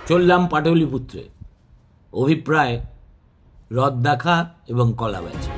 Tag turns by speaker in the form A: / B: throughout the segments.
A: চললাম পাটলিপুত্রে, অভিপ্রায় হ্রদ দেখা এবং কলা বেচা।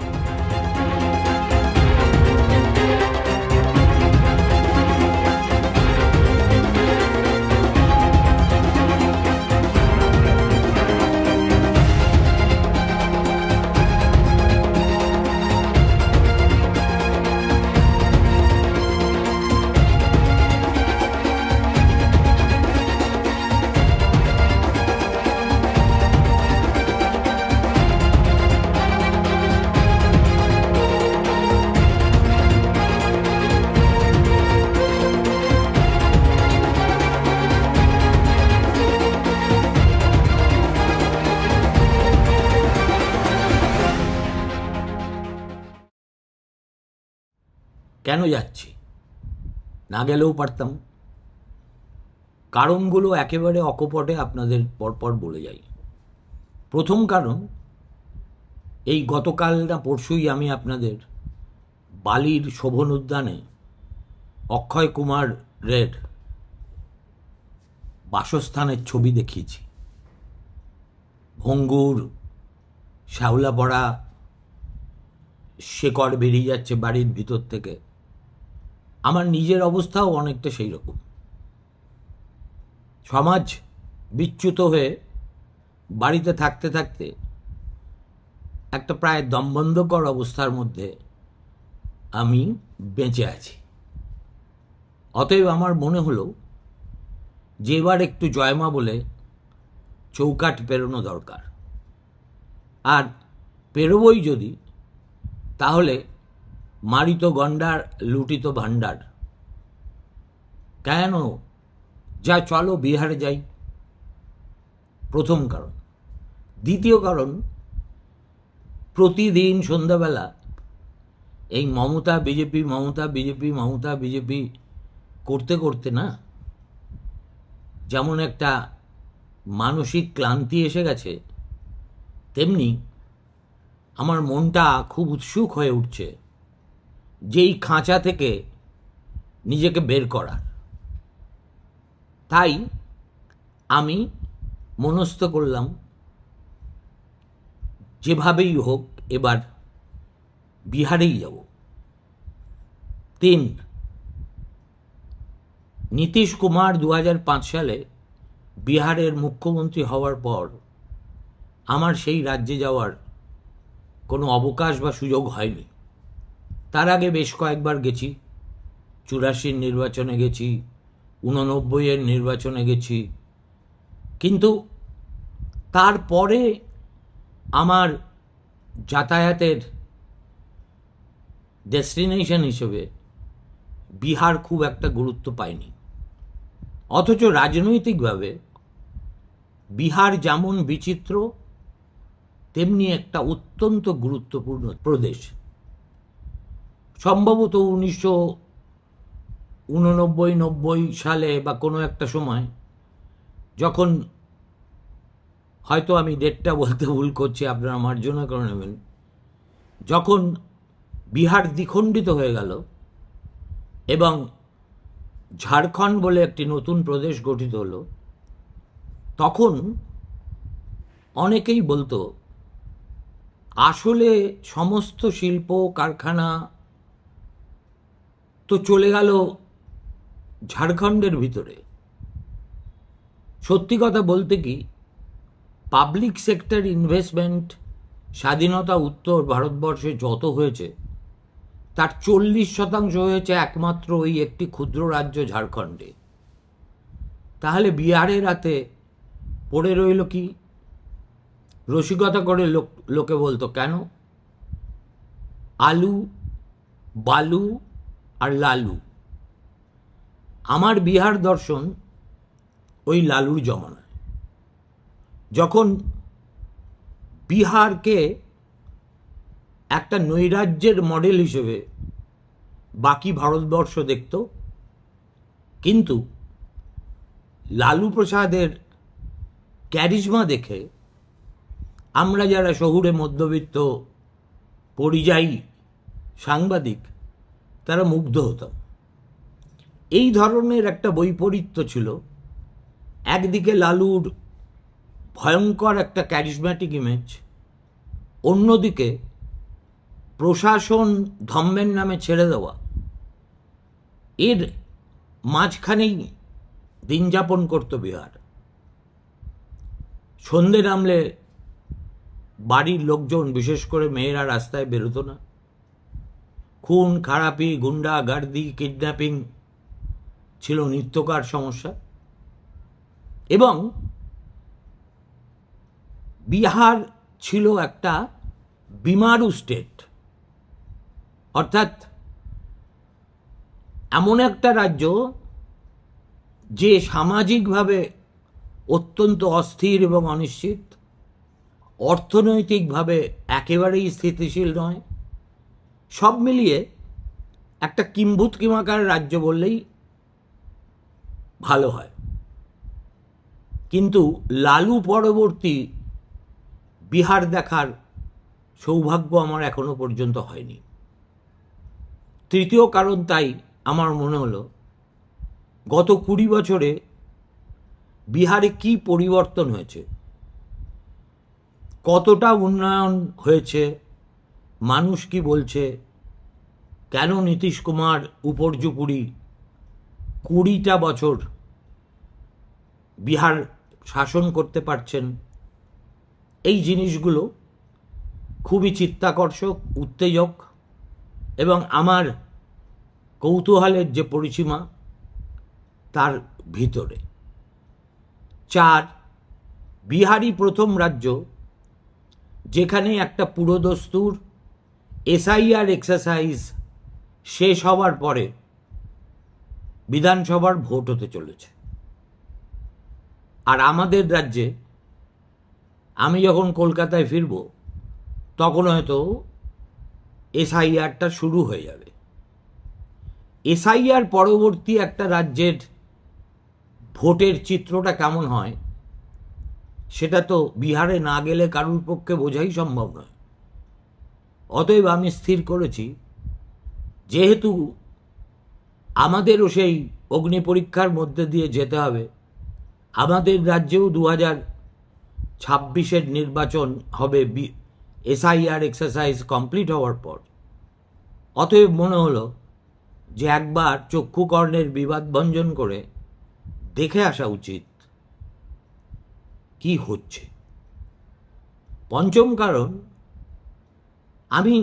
A: কেন যাচ্ছি? না গেলেও পারতাম। কারণগুলো একেবারে অকপটে আপনাদের পরপর বলে যাই। প্রথম কারণ, এই গতকাল না পরশুই আমি আপনাদের বালির শোভন উদ্যানে অক্ষয় কুমারের বাসস্থানের ছবি দেখিয়েছি। ভঙ্গুর, শ্যাওলা পড়া, শেকড় বেরিয়ে যাচ্ছে বাড়ির ভিতর থেকে। আমার নিজের অবস্থাও অনেকটা সেই রকম। সমাজ বিচ্যুত হয়ে বাড়িতে থাকতে থাকতে একটা প্রায় দমবন্ধকর অবস্থার মধ্যে আমি বেঁচে আছি। অতএব আমার মনে হলো যে এবার একটু জয়মা বলে চৌকাঠ পেরোনো দরকার। আর পেরোবই যদি, তাহলে মারিত গন্ডার লুটিত ভাণ্ডার। কেন? যা, চলো বিহারে যাই। প্রথম কারণ। দ্বিতীয় কারণ, প্রতিদিন সন্ধ্যাবেলা এই Mamata BJP Mamata BJP Mamata BJP করতে করতে না, যেমন একটা মানসিক ক্লান্তি এসে গেছে, তেমনি আমার মনটা খুব উৎসুক হয়ে উঠছে যেই খাঁচা থেকে নিজেকে বের করার। তাই আমি মনস্থ করলাম যেভাবেই হোক এবার বিহারেই যাব। 3, নীতিশ কুমার 2005 সালে বিহারের মুখ্যমন্ত্রী হওয়ার পর আমার সেই রাজ্যে যাওয়ার কোনো অবকাশ বা সুযোগ হয়নি। তার আগে বেশ কয়েকবার গেছি। 84 নির্বাচনে গেছি, 89 নির্বাচনে গেছি, কিন্তু তারপরে আমার যাতায়াতের ডেস্টিনেশন হিসেবে বিহার খুব একটা গুরুত্ব পায়নি। অথচ রাজনৈতিকভাবে বিহার যেমন বিচিত্র, তেমনি একটা অত্যন্ত গুরুত্বপূর্ণ প্রদেশ। সম্ভবত 1989-90 সালে বা কোনো একটা সময়, যখন, হয়তো আমি ডেটটা বলতে ভুল করছি, আপনারা মার্জনা করে নেবেন, যখন বিহার দ্বিখণ্ডিত হয়ে গেল এবং ঝাড়খণ্ড বলে একটি নতুন প্রদেশ গঠিত হলো, তখন অনেকেই বলতো আসলে সমস্ত শিল্প কারখানা তো চলে গেল ঝাড়খণ্ডের ভিতরে। সত্যি কথা বলতে কি, পাবলিক সেক্টর ইনভেস্টমেন্ট স্বাধীনতা উত্তর ভারতবর্ষে যত হয়েছে, তার 40% হয়েছে একমাত্র ওই একটি ক্ষুদ্র রাজ্য ঝাড়খণ্ডে। তাহলে বিহারের হাতে পড়ে রইল কি? রসিকতা করে লোকে বলতো, কেন? আলু, বালু আর লালু। আমার বিহার দর্শন ওই লালুর জমানায়, যখন বিহারকে একটা নৈরাজ্যের মডেল হিসেবে বাকি ভারতবর্ষ দেখত, কিন্তু লালু প্রসাদের ক্যারিজমা দেখে আমরা যারা শহুরে মধ্যবিত্ত পরিযায়ী সাংবাদিক তারা মুগ্ধ হতাম। এই ধরনের একটা বৈপরীত্য ছিল। একদিকে লালুর ভয়ঙ্কর একটা ক্যারিজম্যাটিক ইমেজ, অন্যদিকে প্রশাসন ধম্মের নামে ছেড়ে দেওয়া, এর মাঝখানেই দিন যাপন করত বিহার। সন্ধে নামলে বাড়ির লোকজন, বিশেষ করে মেয়েরা, রাস্তায় বেরোতো না। খুন খারাপি, গুন্ডা গার্দি, কিডন্যাপিং ছিল নিত্যকার সমস্যা। এবং বিহার ছিল একটা বিমারু স্টেট, অর্থাৎ এমন একটা রাজ্য যে সামাজিকভাবে অত্যন্ত অস্থির এবং অনিশ্চিত, অর্থনৈতিকভাবে একেবারেই স্থিতিশীল নয়। সব মিলিয়ে একটা কিম্ভূত কিমাকার রাজ্য বললেই ভালো হয়। কিন্তু লালু পরবর্তী বিহার দেখার সৌভাগ্য আমার এখনো পর্যন্ত হয়নি। তৃতীয় কারণ তাই আমার মনে হলো, গত 20 বছরে বিহারে কি পরিবর্তন হয়েছে, কতটা উন্নয়ন হয়েছে, মানুষ কি বলছে, কেন নীতিশ কুমার উপর্যুপুরি 20টা বছর বিহার শাসন করতে পারছেন। এই জিনিসগুলো খুবই চিত্তাকর্ষক, উত্তেজক এবং আমার কৌতূহলের যে পরিসীমা তার ভিতরে। 4, বিহারই প্রথম রাজ্য যেখানে একটা পুরোদস্তুর এসআইআর এক্সারসাইজ শেষ হওয়ার পরে বিধানসভার ভোট হতে চলেছে। আর আমাদের রাজ্যে আমি যখন কলকাতায় ফিরব তখন হয়তো এসআইআরটা শুরু হয়ে যাবে। এসআইআর পরবর্তী একটা রাজ্যের ভোটের চিত্রটা কেমন হয় সেটা তো বিহারে না গেলে কারুর পক্ষে বোঝাই সম্ভব নয়। অতএব আমি স্থির করেছি, যেহেতু আমাদেরও সেই অগ্নি পরীক্ষার মধ্যে দিয়ে যেতে হবে, আমাদের রাজ্যেও 2026-এর নির্বাচন হবে এসআইআর এক্সারসাইজ কমপ্লিট হওয়ার পর। অতএব মনে হলো যে একবার চক্ষুকর্ণের বিবাদ ভঞ্জন করে দেখে আসা উচিত কি হচ্ছে। পঞ্চম কারণ, আমি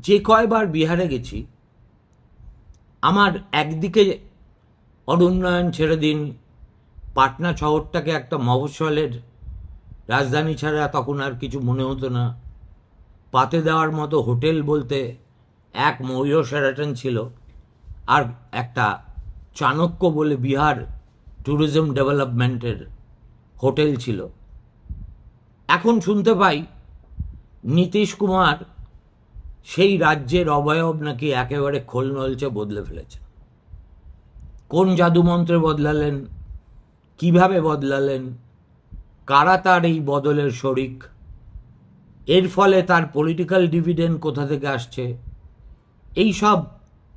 A: যে কয়বার বিহারে গেছি, আমার একদিকে অনুন্নয়ন ছেড়ে দিন, পাটনা শহরটাকে একটা মফস্বলের রাজধানী ছাড়া তখন আর কিছু মনে হতো না। পাতে দেওয়ার মতো হোটেল বলতে এক ময়ূর শেরাটন ছিল, আর একটা চাণক্য বলে বিহার ট্যুরিজম ডেভেলপমেন্টের হোটেল ছিল। এখন শুনতে পাই নীতিশ কুমার সেই রাজ্যের অবয়ব নাকি একেবারে খোলনলচে বদলে ফেলেছেন। কোন জাদুমন্ত্রে বদলালেন, কিভাবে বদলালেন, কারা তার এই বদলের শরিক, এর ফলে তার পলিটিক্যাল ডিভিডেন্ড কোথা থেকে আসছে, এই সব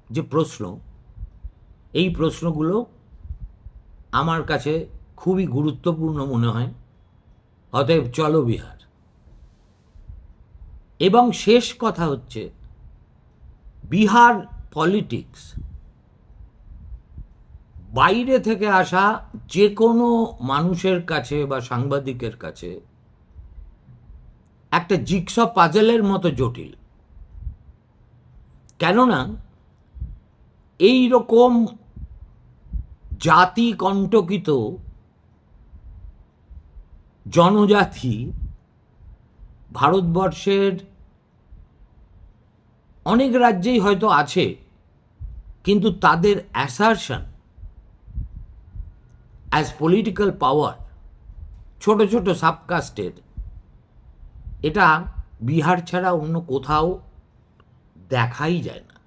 A: যে প্রশ্ন, এই প্রশ্নগুলো আমার কাছে খুবই গুরুত্বপূর্ণ মনে হয়। অতএব চলো বিহার। এবং শেষ কথা হচ্ছে, বিহার পলিটিক্স বাইরে থেকে আসা যে কোনো মানুষের কাছে বা সাংবাদিকের কাছে একটা জিগস পাজেলের মতো জটিল। কেননা এই রকম জাতি কণ্টকিত জনজাতি ভারতবর্ষের অনেক রাজ্যেই হয়তো আছে, কিন্তু তাদের অ্যাসারশন অ্যাজ পলিটিক্যাল পাওয়ার ছোট ছোট সাবকাস্টের, এটা বিহার ছাড়া অন্য কোথাও দেখাই যায় না।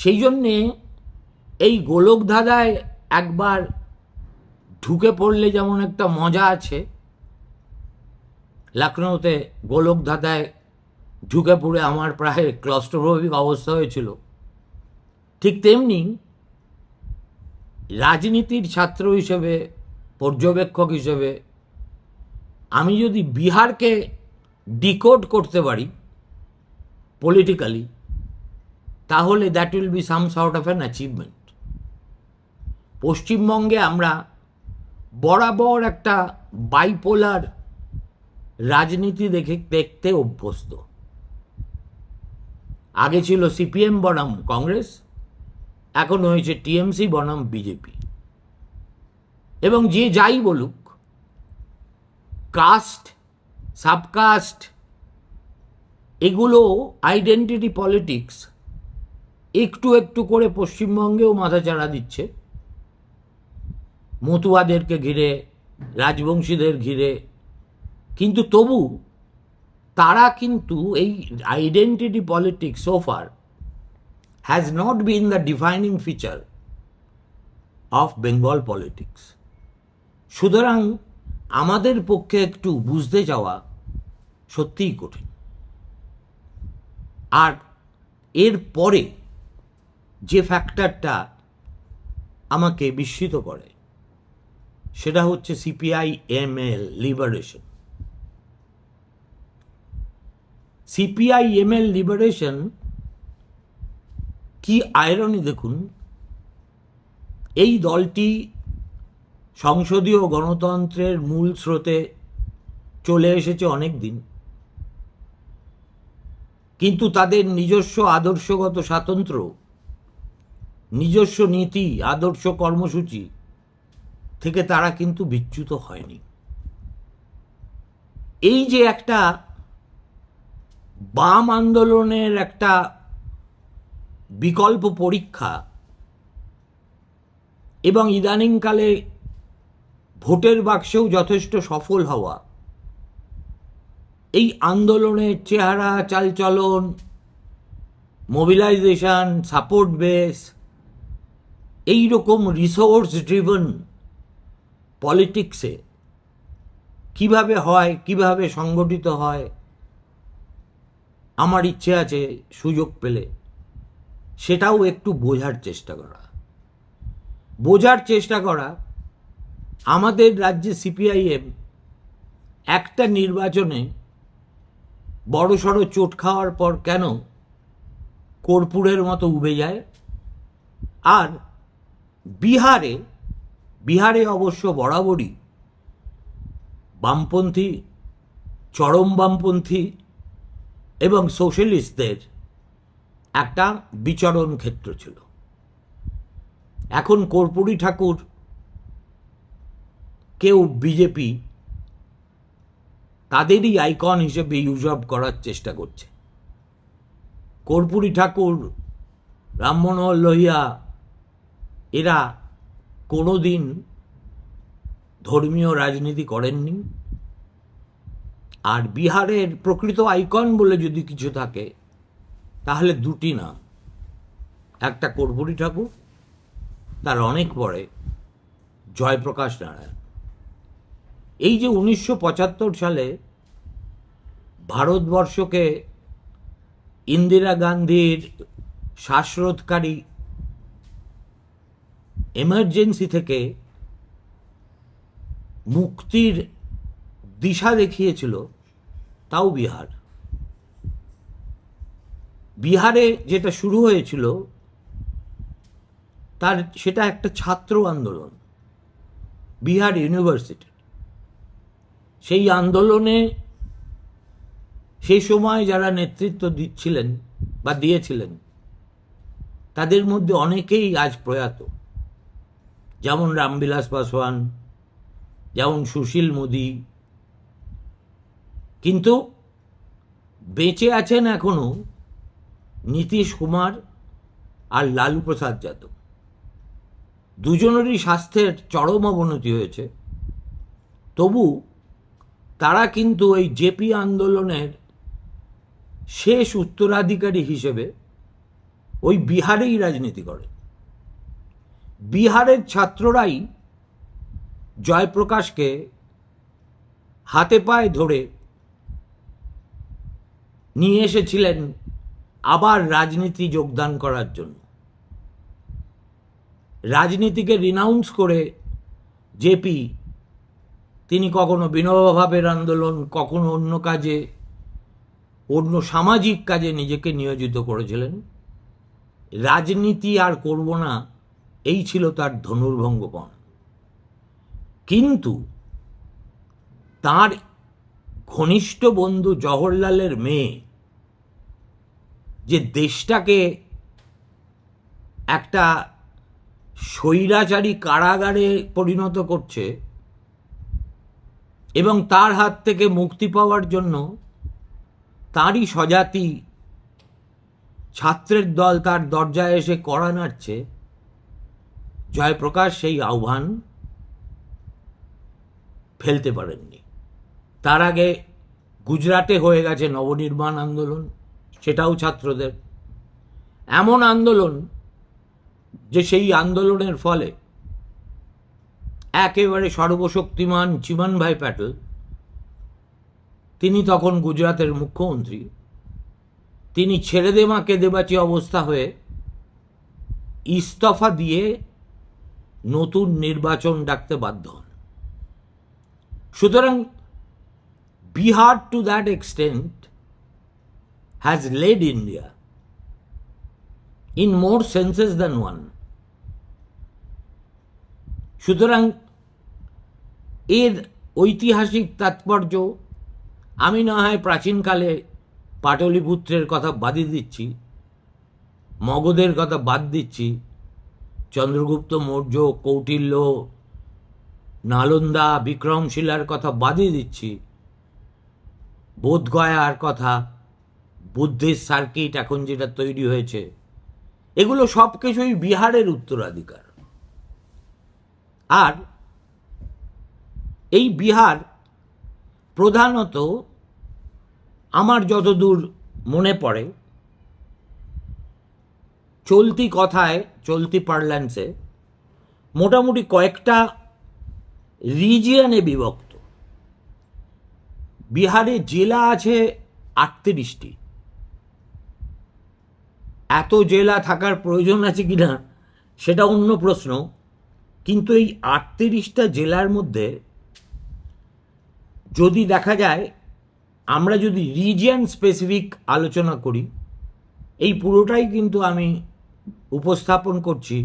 A: সেই জন্যে এই গোলকধাঁধায় একবার ঢুকে পড়লে যেমন একটা মজা আছে, লখনৌতে গোলকধাঁধায় ঢুকে পড়ে আমার প্রায় ক্লস্ট্রোফোবিক অবস্থা হয়েছিল। ঠিক তেমনি রাজনীতির ছাত্র হিসেবে, পর্যবেক্ষক হিসেবে আমি যদি বিহারকে ডিকোড করতে পারি পলিটিক্যালি, তাহলে that will be some sort of an achievement. পশ্চিমবঙ্গে আমরা বরাবর একটা বাইপোলার রাজনীতি দেখতে অভ্যস্ত। আগে ছিল সিপিএম বনাম কংগ্রেস, এখন হয়েছে টিএমসি বনাম বিজেপি। এবং যে যাই বলুক, কাস্ট, সাবকাস্ট, এগুলো আইডেন্টিটি পলিটিক্স একটু একটু করে পশ্চিমবঙ্গেও মাথাচাড়া দিচ্ছে। মতুয়াদেরকে ঘিরে, রাজবংশীদের ঘিরে। কিন্তু তবু তারা কিন্তু এই identity politics so far has not been the defining feature of Bengal politics. সুতরাং আমাদের পক্ষে একটু বুঝতে যাওয়া সত্যিই কঠিন। আর এর পরে যে ফ্যাক্টরটা আমাকে বিস্মিত করে সেটা হচ্ছে সিপিআই-এমএল লিবারেশন। সিপিআই-এমএল লিবারেশন কি আয়রনি দেখুন। এই দলটি সংসদীয় গণতন্ত্রের মূল স্রোতে চলে এসেছে অনেক দিন, কিন্তু তাদের নিজস্ব আদর্শগত স্বাতন্ত্র্য, নিজস্ব নীতি, আদর্শ কর্মসূচি থেকে তারা কিন্তু বিচ্যুত হয়নি। এই যে একটা বাম আন্দোলনের একটা বিকল্প পরীক্ষা এবং ইদানিংকালে ভোটের বাক্সেও যথেষ্ট সফল হওয়া, এই আন্দোলনের চেহারা, চালচলন, মোবিলাইজেশন, সাপোর্ট বেস, এই রকম রিসোর্স ড্রিভেন পলিটিক্সে কিভাবে হয়, কিভাবে সংগঠিত হয়, আমার ইচ্ছে আছে সুযোগ পেলে সেটাও একটু বোঝার চেষ্টা করা। আমাদের রাজ্যে সিপিআইএম একটা নির্বাচনে বড়সড় চোট খাওয়ার পর কেন কর্পূরের মতো উবে যায়, আর বিহারে অবশ্য বরাবরই বামপন্থী, চরম বামপন্থী এবং সোশ্যালিস্টদের একটা বিচরণ ক্ষেত্র ছিল। এখন কর্পূরী ঠাকুর কেউ বিজেপি তাদেরই আইকন হিসেবে ইউজ করার চেষ্টা করছে। কর্পূরী ঠাকুর, রাম মনোহর লোহিয়া এরা কোনোদিন ধর্মীয় রাজনীতি করেননি। আর বিহারের প্রকৃত আইকন বলে যদি কিছু থাকে তাহলে দুটি নাম, একটা কর্পূরী ঠাকুর, তার অনেক পরে জয়প্রকাশ নারায়ণ। এই যে 1975 সালে ভারতবর্ষকে ইন্দিরা গান্ধীর শ্বাসরোধকারী এমার্জেন্সি থেকে মুক্তির দিশা দেখিয়েছিল, তাও বিহারে যেটা শুরু হয়েছিল সেটা একটা ছাত্র আন্দোলন, বিহার ইউনিভার্সিটি। সেই আন্দোলনে সেই সময় যারা নেতৃত্ব দিয়েছিলেন তাদের মধ্যে অনেকেই আজ প্রয়াত, যেমন রামবিলাস পাসওয়ান, যেমন সুশীল মোদি। কিন্তু বেঁচে আছেন এখনো নীতিশ কুমার আর লালু প্রসাদ যাদব। দুজনেরই স্বাস্থ্যের চরম অবনতি হয়েছে, তবু তারা কিন্তু এই জেপি আন্দোলনের শেষ উত্তরাধিকারী হিসেবে ওই বিহারেই রাজনীতি করে। বিহারের ছাত্ররাই জয়প্রকাশকে হাতে পায়ে ধরে নিয়ে এসেছিলেন আবার রাজনীতি যোগদান করার জন্য। রাজনীতিকে রিনাউন্স করে জেপি তিনি কখনো বিনোবা ভাবের আন্দোলন, কখনো অন্য কাজে, অন্য সামাজিক কাজে নিজেকে নিয়োজিত করেছিলেন। রাজনীতি আর করব না, এই ছিল তার ধনুর্ভঙ্গপণ। কিন্তু তার ঘনিষ্ঠ বন্ধু জওহরলালের মেয়ে যে দেশটাকে একটা স্বৈরাচারী কারাগারে পরিণত করছে এবং তার হাত থেকে মুক্তি পাওয়ার জন্য তারই স্বজাতি ছাত্রের দল তার দরজায় এসে কড়া নাড়ছে, জয়প্রকাশ সেই আহ্বান ফেলতে পারেননি। তার আগে গুজরাটে হয়ে গেছে নবনির্মাণ আন্দোলন, সেটাও ছাত্রদের এমন আন্দোলন যে সেই আন্দোলনের ফলে একেবারে সর্বশক্তিমান চিমনভাই প্যাটেল, তিনি তখন গুজরাটের মুখ্যমন্ত্রী, তিনি ছেড়ে দে মা কেঁদে বাঁচি অবস্থা হয়ে ইস্তফা দিয়ে নতুন নির্বাচন ডাকতে বাধ্য হন। সুতরাং Bihar to that extent has led India in more senses than one. সুতরাং এর ঐতিহাসিক তাৎপর্য আমি না হয় প্রাচীনকালে পাটলিপুত্রের কথা বাদই দিচ্ছি, মগধের কথা বাদ দিচ্ছি, চন্দ্রগুপ্ত মৌর্য, কৌটিল্য, নালন্দা, বিক্রমশিলার কথা বাদই দিচ্ছি, বোধগয়ার কথা, বুদ্ধির সার্কিট এখন যেটা তৈরি হয়েছে, এগুলো সব কিছুই বিহারের উত্তরাধিকার। আর এই বিহার প্রধানত আমার যতদূর মনে পড়ে চলতি কথায়, চলতি পার্ল্যান্সে মোটামুটি কয়েকটা রিজিয়নে বিভক্ত। বিহারে জেলা আছে 38টি। এত জেলা থাকার প্রয়োজন আছে কিনা সেটা অন্য প্রশ্ন, কিন্তু এই 38টা জেলার মধ্যে যদি দেখা যায়, আমরা যদি রিজিয়ন স্পেসিফিক আলোচনা করি, এই পুরোটাই কিন্তু আমি উপস্থাপন করছি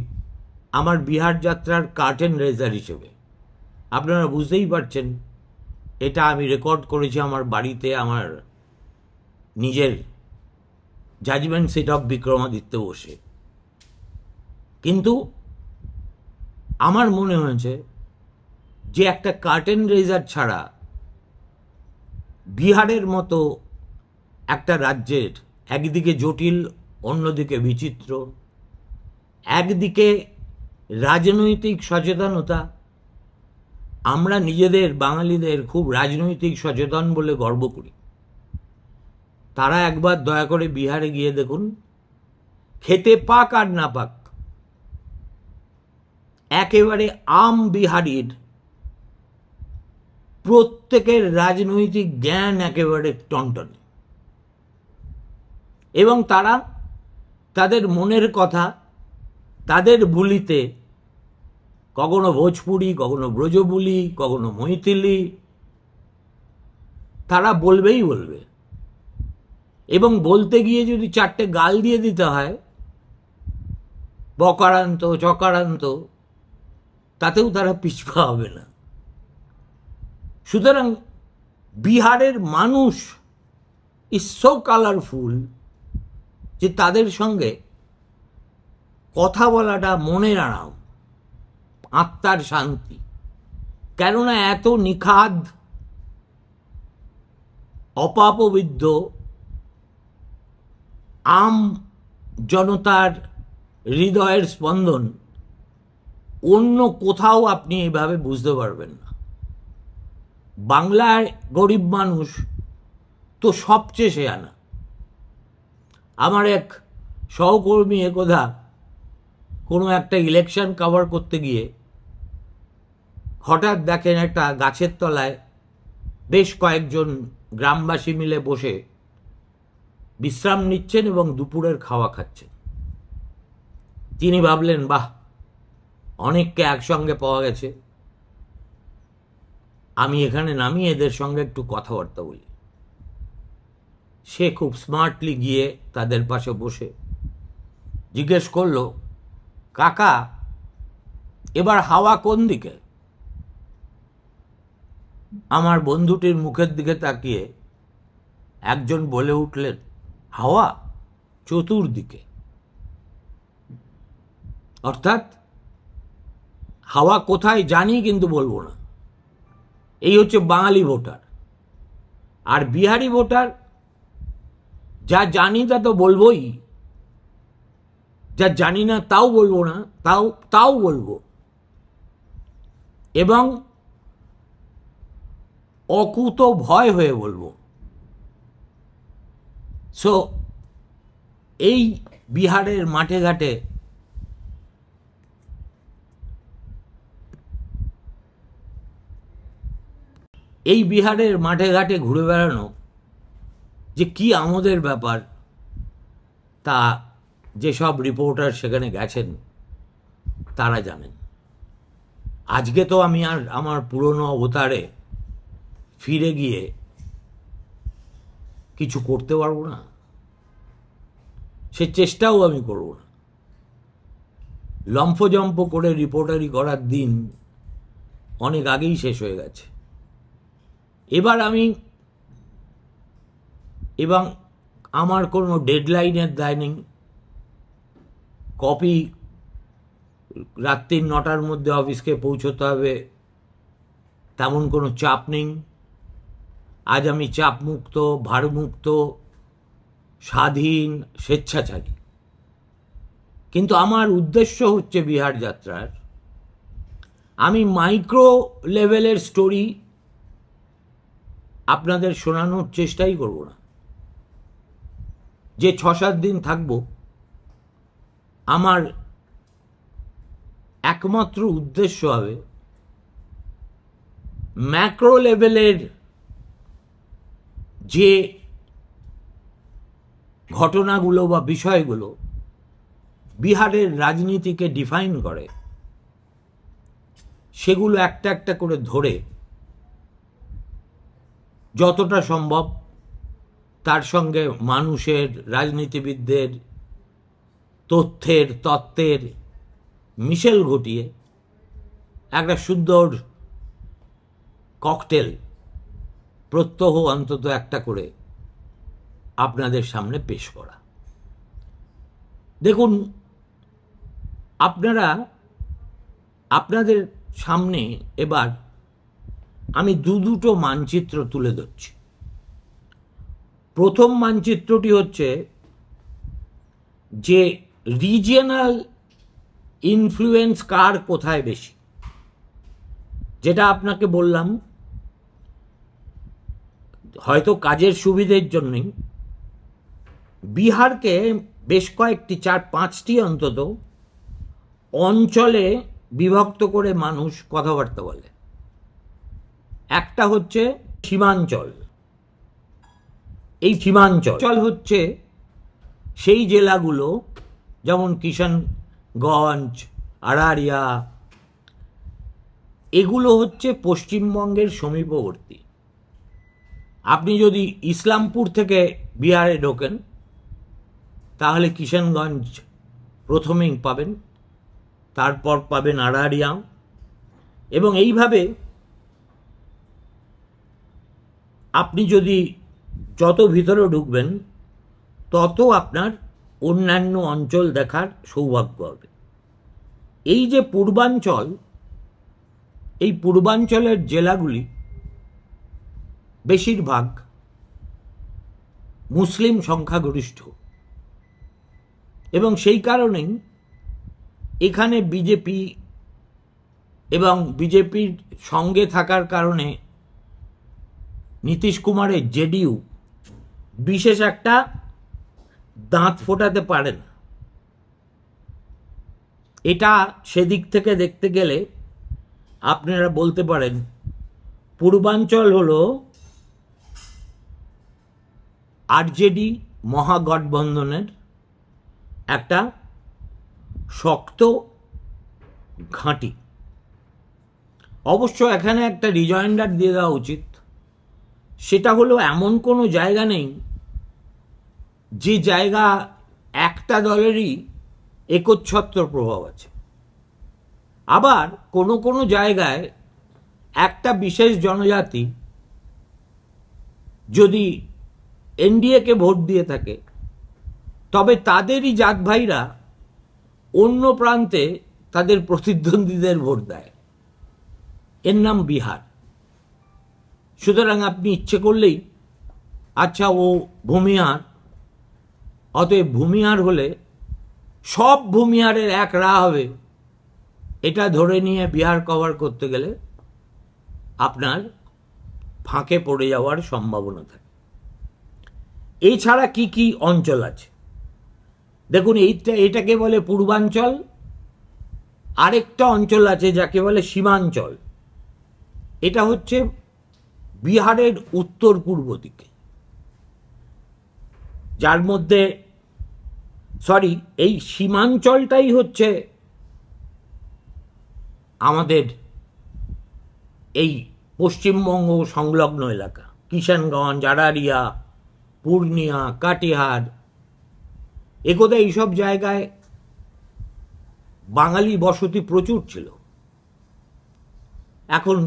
A: আমার বিহার যাত্রার কার্টেন রেজার হিসেবে। আপনারা বুঝতেই পারছেন এটা আমি রেকর্ড করেছি আমার বাড়িতে, আমার নিজের জাজমেন্ট সিট অফ বিক্রমাদিত্য বসে। কিন্তু আমার মনে হয়েছে যে একটা কার্টেন রেজার ছাড়া বিহারের মতো একটা রাজ্যের একদিকে জটিল, অন্যদিকে বিচিত্র, একদিকে রাজনৈতিক সচেতনতা, আমরা নিজেদের বাঙালিদের খুব রাজনৈতিক সচেতন বলে গর্ব করি, তারা একবার দয়া করে বিহারে গিয়ে দেখুন, খেতে পাক আর না পাক একেবারে আম বিহারির প্রত্যেকের রাজনৈতিক জ্ঞান একেবারে টনটনে, এবং তারা তাদের মনের কথা তাদের বুলিতে, কখনো ভোজপুরি, কখনো ব্রজবুলি, কখনো মৈথিলি, তারা বলবেই বলবে। এবং বলতে গিয়ে যদি 4টে গাল দিয়ে দিতে হয়, বকারান্ত, চকারান্ত, তাতেও তারা পিছপা হবে না। সুতরাং বিহারের মানুষ ইজ সো কালারফুল যে তাদের সঙ্গে কথা বলাটা মনের আরাম, আত্মার শান্তি। কেননা এত নিখাদ, অপাপবিদ্ধ আম জনতার হৃদয়ের স্পন্দন অন্য কোথাও আপনি এভাবে বুঝতে পারবেন না। বাংলায় গরিব মানুষ তো সবচেয়ে শেয়ানা। আমার এক সহকর্মী একদা কোনো একটা ইলেকশন কভার করতে গিয়ে হঠাৎ দেখেন একটা গাছের তলায় বেশ কয়েকজন গ্রামবাসী মিলে বসে বিশ্রাম নিচ্ছেন এবং দুপুরের খাওয়া খাচ্ছেন। তিনি ভাবলেন, বাহ, অনেককে একসঙ্গে পাওয়া গেছে, আমি এখানে নামি এদের সঙ্গে একটু কথাবার্তা বলি। সে খুব স্মার্টলি গিয়ে তাদের পাশে বসে জিজ্ঞেস করলো, কাকা, এবার হাওয়া কোন দিকে? আমার বন্ধুটির মুখের দিকে তাকিয়ে একজন বলে উঠলেন, হাওয়া চতুর্দিকে। অর্থাৎ হাওয়া কোথায় জানি কিন্তু বলবো না। এই হচ্ছে বাঙালি ভোটার। আর বিহারি ভোটার, যা জানি তা তো বলবোই, যা জানি না তাও বলবো না, তাও বলবো, এবং অকুত ভয় হয়ে বলবো। সো এই বিহারের মাঠে ঘাটে ঘুরে বেড়ানো যে কি আমাদের ব্যাপার, তা যেসব রিপোর্টার সেখানে গেছেন তারা জানেন। আজকে তো আমি আর আমার পুরনো অবতারে ফিরে গিয়ে কিছু করতে পারবো না, সে চেষ্টাও আমি করব না। লম্ফজম্প করে রিপোর্টারি করার দিন অনেক আগেই শেষ হয়ে গেছে। এবার আমি, এবং আমার কোনো ডেডলাইনের দায় নেই, কপি রাত্রি 9টার মধ্যে অফিসকে পৌঁছতে হবে তেমন কোনো চাপ নেই। আজ আমি চাপমুক্ত, ভারমুক্ত, স্বাধীন, স্বেচ্ছাচারী। কিন্তু আমার উদ্দেশ্য হচ্ছে বিহার যাত্রার, আমি মাইক্রো লেভেলের স্টোরি আপনাদের শোনানোর চেষ্টাই করব না। যে 6-7 দিন থাকব, আমার একমাত্র উদ্দেশ্য হবে ম্যাক্রো লেভেলের যে ঘটনাগুলো বা বিষয়গুলো বিহারের রাজনীতিকে ডিফাইন করে, সেগুলো একটা একটা করে ধরে যতটা সম্ভব তার সঙ্গে মানুষের, রাজনীতিবিদদের, তত্ত্বের মিশেল ঘটিয়ে একটা সুন্দর ককটেল প্রত্যহ অন্তত একটা করে আপনাদের সামনে পেশ করা। দেখুন, আপনাদের সামনে এবার আমি দুটো মানচিত্র তুলে ধরছি। প্রথম মানচিত্রটি হচ্ছে যে রিজিয়নাল ইনফ্লুয়েন্স কার কোথায় বেশি। যেটা আপনাকে বললাম, হয়তো কাজের সুবিধের জন্যই বিহারকে বেশ কয়েকটি 4-5টি অন্তত অঞ্চলে বিভক্ত করে মানুষ কথাবার্তা বলে। একটা হচ্ছে সীমাঞ্চল। এই সীমাঞ্চল হচ্ছে সেই জেলাগুলো, যেমন কিষানগঞ্জ, আরারিয়া, এগুলো হচ্ছে পশ্চিমবঙ্গের সমীপবর্তী। আপনি যদি ইসলামপুর থেকে বিহারে ঢোকেন তাহলে কিষানগঞ্জ প্রথমেই পাবেন, তারপর পাবেন আরারিয়া, এবং এইভাবে আপনি যদি যত ভিতরে ঢুকবেন তত আপনার অন্যান্য অঞ্চল দেখার সৌভাগ্য হবে। এই যে পূর্বাঞ্চল, এই পূর্বাঞ্চলের জেলাগুলি বেশিরভাগ মুসলিম সংখ্যাগরিষ্ঠ, এবং সেই কারণেই এখানে বিজেপি এবং বিজেপির সঙ্গে থাকার কারণে নীতিশ কুমারের জেডিইউ বিশেষ একটা দাঁত ফোটাতে পারে না। এটা সেদিক থেকে দেখতে গেলে আপনারা বলতে পারেন পূর্বাঞ্চল হলো আরজেডি মহাগঠবন্ধনের একটা শক্ত ঘাঁটি। অবশ্য এখানে একটা রিজয়েন্ডার দিয়ে দেওয়া উচিত, সেটা হলো এমন কোনো জায়গা নেই যে জায়গা একটা দলেরই একচ্ছত্র প্রভাব আছে। আবার কোনো কোনো জায়গায় একটা বিশেষ জনজাতি যদি এনডিএকে ভোট দিয়ে থাকে, তবে তাদেরই জাত ভাইরা অন্য প্রান্তে তাদের প্রতিদ্বন্দ্বীদের ভোট দেয়। এর নাম বিহার। সুতরাং আপনি ইচ্ছে করলেই, আচ্ছা ও ভূমিহার, অতএব ভূমিহার হলে সব ভূমিহারের এক রা হবে, এটা ধরে নিয়ে বিহার কভার করতে গেলে আপনার ফাঁকে পড়ে যাওয়ার সম্ভাবনা থাকে। এছাড়া কি কি অঞ্চল আছে দেখুন, এটাকে বলে পূর্বাঞ্চল। আরেকটা অঞ্চল আছে যাকে বলে সীমাঞ্চল। এটা হচ্ছে বিহারের উত্তর পূর্ব দিকে, যার মধ্যে এই সীমাঞ্চলটাই হচ্ছে আমাদের এই পশ্চিমবঙ্গ সংলগ্ন এলাকা। কিষানগঞ্জ, আরারিয়া, পূর্ণিয়া, কাটিহার, একদা এইসব জায়গায় বাঙালি বসতি প্রচুর ছিল। এখন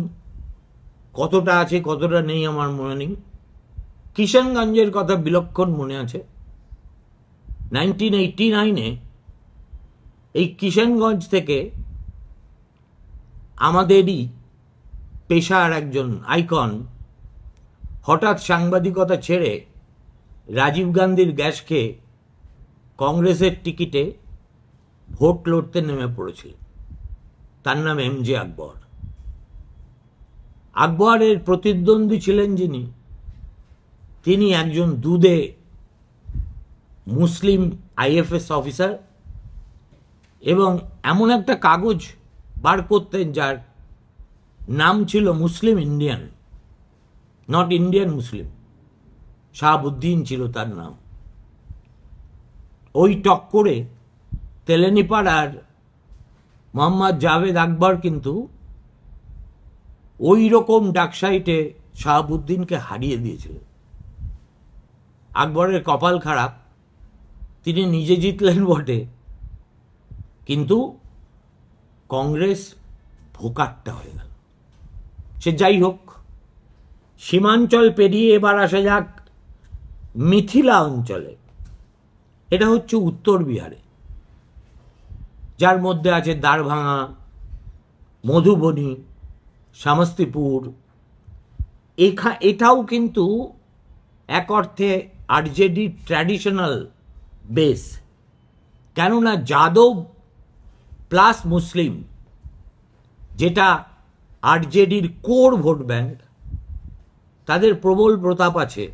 A: কতটা আছে কতটা নেই আমার মনে নেই। কিষানগঞ্জের কথা বিলক্ষণ মনে আছে। 1989-এ এই কিষানগঞ্জ থেকে আমাদেরই পেশার একজন আইকন হঠাৎ সাংবাদিকতা ছেড়ে রাজীব গান্ধীর গ্যাস খেয়ে কংগ্রেসের টিকিটে ভোট লড়তে নেমে পড়েছিল। তার নাম এমজে আকবর। আকবরের প্রতিদ্বন্দ্বী ছিলেন যিনি, তিনি একজন দুধে মুসলিম আইএফএস অফিসার এবং এমন একটা কাগজ বার করতেন যার নাম ছিল Muslim Indian, not Indian Muslim. Shahabuddin ছিল তার নাম। ওই টক্করে তেলেনিপাড়ার মোহাম্মদ জাভেদ আকবর কিন্তু ওই রকম ডাকসাইটে শাহাবুদ্দিনকে হারিয়ে দিয়েছিলেন। আকবরের কপাল খারাপ, তিনি নিজে জিতলেন বটে, কিন্তু কংগ্রেস ভোকাট্টা হয়ে গেল। সে যাই হোক, সীমাঞ্চল পেরিয়ে এবার আসা যাক মিথিলা অঞ্চলে। এটা হচ্ছে উত্তর বিহারে, যার মধ্যে আছে দ্বারভাঙা, মধুবনী, সমস্তিপুর। এটাও কিন্তু এক অর্থে আরজেডি ট্র্যাডিশনাল বেস, কেননা যাদব প্লাস মুসলিম, যেটা আরজেডির কোর ভোট ব্যাংক, তাদের প্রবল প্রতাপ আছে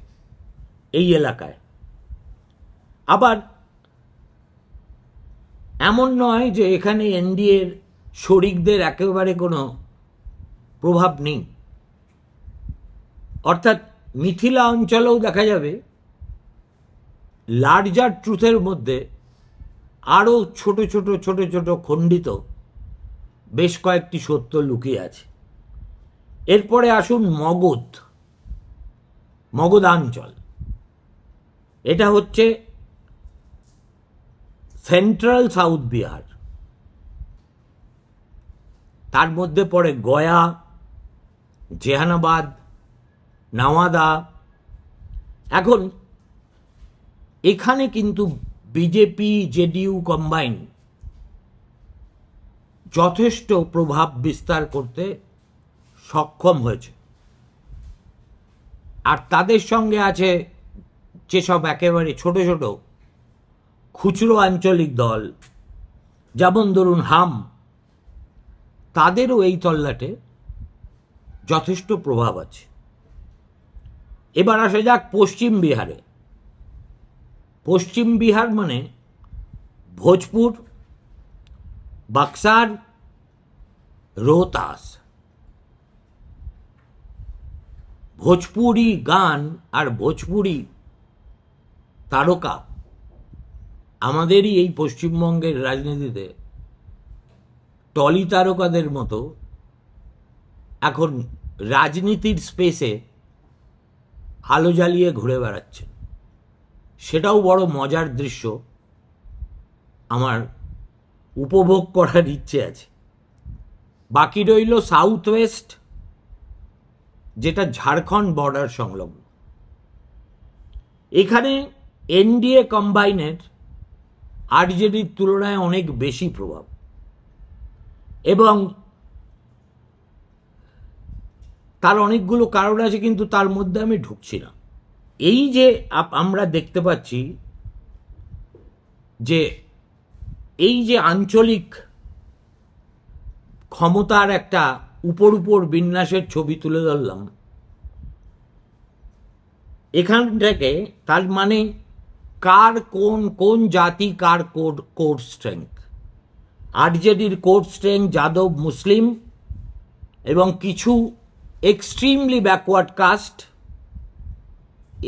A: এই এলাকায়। আবার এমন নয় যে এখানে এনডিএর শরিকদের একেবারে কোনো প্রভাব নেই। অর্থাৎ মিথিলা অঞ্চলেও দেখা যাবে লার্জার ট্রুথের মধ্যে আরও ছোট ছোট ছোট ছোট খণ্ডিত বেশ কয়েকটি সত্য লুকিয়ে আছে। এরপরে আসুন মগধাঞ্চল। এটা হচ্ছে সেন্ট্রাল সাউথ বিহার। তার মধ্যে পড়ে গয়া, জেহানাবাদ, নাওয়াদা। এখন এখানে কিন্তু বিজেপি জেডিইউ কম্বাইন যথেষ্ট প্রভাব বিস্তার করতে সক্ষম হয়েছে। আর তাদের সঙ্গে আছে যেসব একেবারে ছোট ছোট খুচরো আঞ্চলিক দল, যেমন ধরুন হাম, তাদেরও এই তল্লাটে যথেষ্ট প্রভাব আছে। এবার আসা যাক পশ্চিম বিহারে। পশ্চিম বিহার মানে ভোজপুর, বক্সার, রোহতাস। ভোজপুরি গান আর ভোজপুরি তারকা আমাদেরই এই পশ্চিমবঙ্গের রাজনীতিতে টলি তারকাদের মতো এখন রাজনীতির স্পেসে আলো জ্বালিয়ে ঘুরে বেড়াচ্ছেন। সেটাও বড় মজার দৃশ্য, আমার উপভোগ করার ইচ্ছে আছে। বাকি রইল সাউথ ওয়েস্ট, যেটা ঝাড়খণ্ড বর্ডার সংলগ্ন। এখানে এনডিএ কম্বাইনের আরজেডির তুলনায় অনেক বেশি প্রভাব, এবং তার অনেকগুলো কারণ আছে, কিন্তু তার মধ্যে আমি ঢুকছি না। এই যে আমরা দেখতে পাচ্ছি যে এই যে আঞ্চলিক ক্ষমতার একটা উপর উপর বিন্যাসের ছবি তুলে ধরলাম, এখান থেকে তার মানে কার কোন কোন জাতি কার কোর স্ট্রেংথ। আরজেডির কোর স্ট্রেংথ যাদব মুসলিম এবং কিছু এক্সট্রিমলি ব্যাকওয়ার্ড কাস্ট,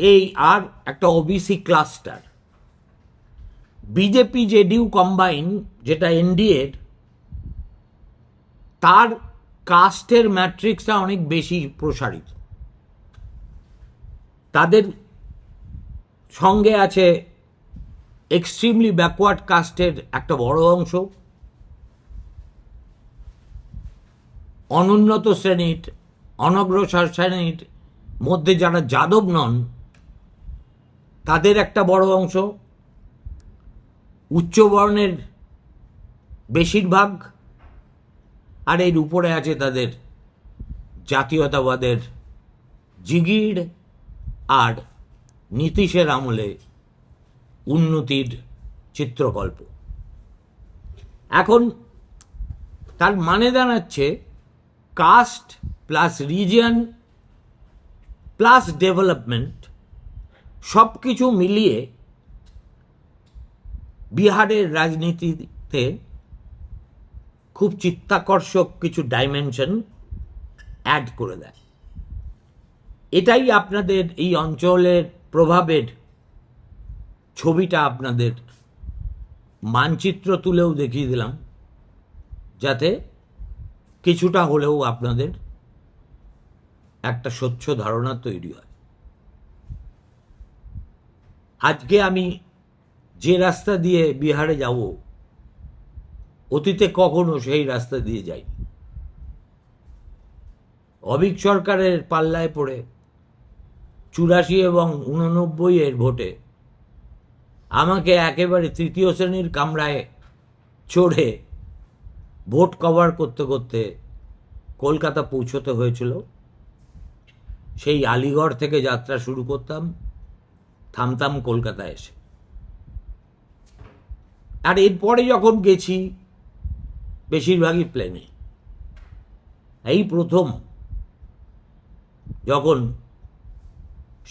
A: এই আর একটা OBC cluster. BJP JDU combine, যেটা এনডিএর, তার কাস্টের ম্যাট্রিক্সটা অনেক বেশি প্রসারিত। তাদের সঙ্গে আছে এক্সট্রিমলি ব্যাকওয়ার্ড কাস্টের একটা বড় অংশ, অনুন্নত শ্রেণীর, অনগ্রসর শ্রেণীর মধ্যে যারা যাদব নন তাদের একটা বড় অংশ, উচ্চবর্ণের বেশিরভাগ, আর এর উপরে আছে তাদের জাতীয়তাবাদের জিগির আর নীতিশের আমলে উন্নতির চিত্রকল্প। এখন তার মানে দাঁড়াচ্ছে caste plus region plus development সব কিছু মিলিয়ে বিহারের রাজনীতিতে খুব চিত্তাকর্ষক কিছু ডাইমেনশন অ্যাড করে দেয়। এটাই আপনাদের এই অঞ্চলের প্রভাবের ছবিটা আপনাদের মানচিত্র তুলেও দেখিয়ে দিলাম, যাতে কিছুটা হলেও আপনাদের একটা স্বচ্ছ ধারণা তৈরি হয়। আজকে আমি যে রাস্তা দিয়ে বিহারে যাব, অতীতে কখনো সেই রাস্তা দিয়ে যাই। অবিক সরকারের পাল্লায় পড়ে 84 এবং 89 ভোটে আমাকে একেবারে তৃতীয় শ্রেণীর কামরায় চড়ে ভোট কভার করতে করতে কলকাতা পৌঁছতে হয়েছিল। সেই আলিগড় থেকে যাত্রা শুরু করতাম, থামতাম কলকাতায় এসে। আর এরপরে যখন গেছি বেশিরভাগই প্লেনে। এই প্রথম যখন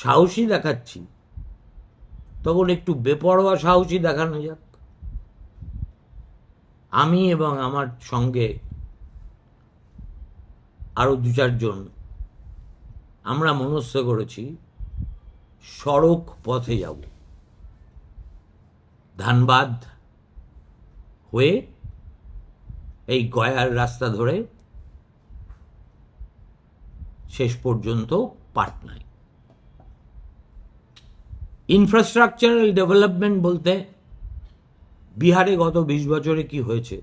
A: সাহসী দেখাচ্ছি, তখন একটু বেপরোয়া সাহসী দেখানো যাক। আমি এবং আমার সঙ্গে আরো 2-4 জন আমরা মনস্থ করেছি সড়ক পথে যাব। ধানবাদ হয়ে এই গয়ার রাস্তা ধরে শেষ পর্যন্ত পাটনায়। ইনফ্রাস্ট্রাকচারাল ডেভেলপমেন্ট বলতে বিহারে গত 20 বছরে কি হয়েছে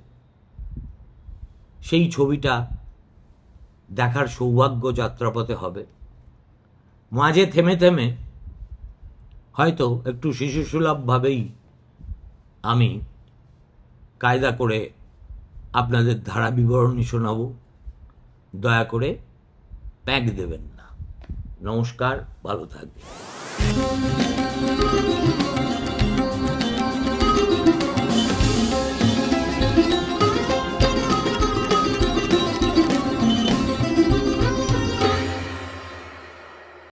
A: সেই ছবিটা দেখার সৌভাগ্য যাত্রাপথে হবে। মাঝে থেমে থেমে হয়তো একটু শিশুসুলভভাবেই আমি কায়দা করে আপনাদের ধারা বিবরণী শোনাব। দয়া করে প্যাক দেবেন না। নমস্কার, ভালো থাকবেন।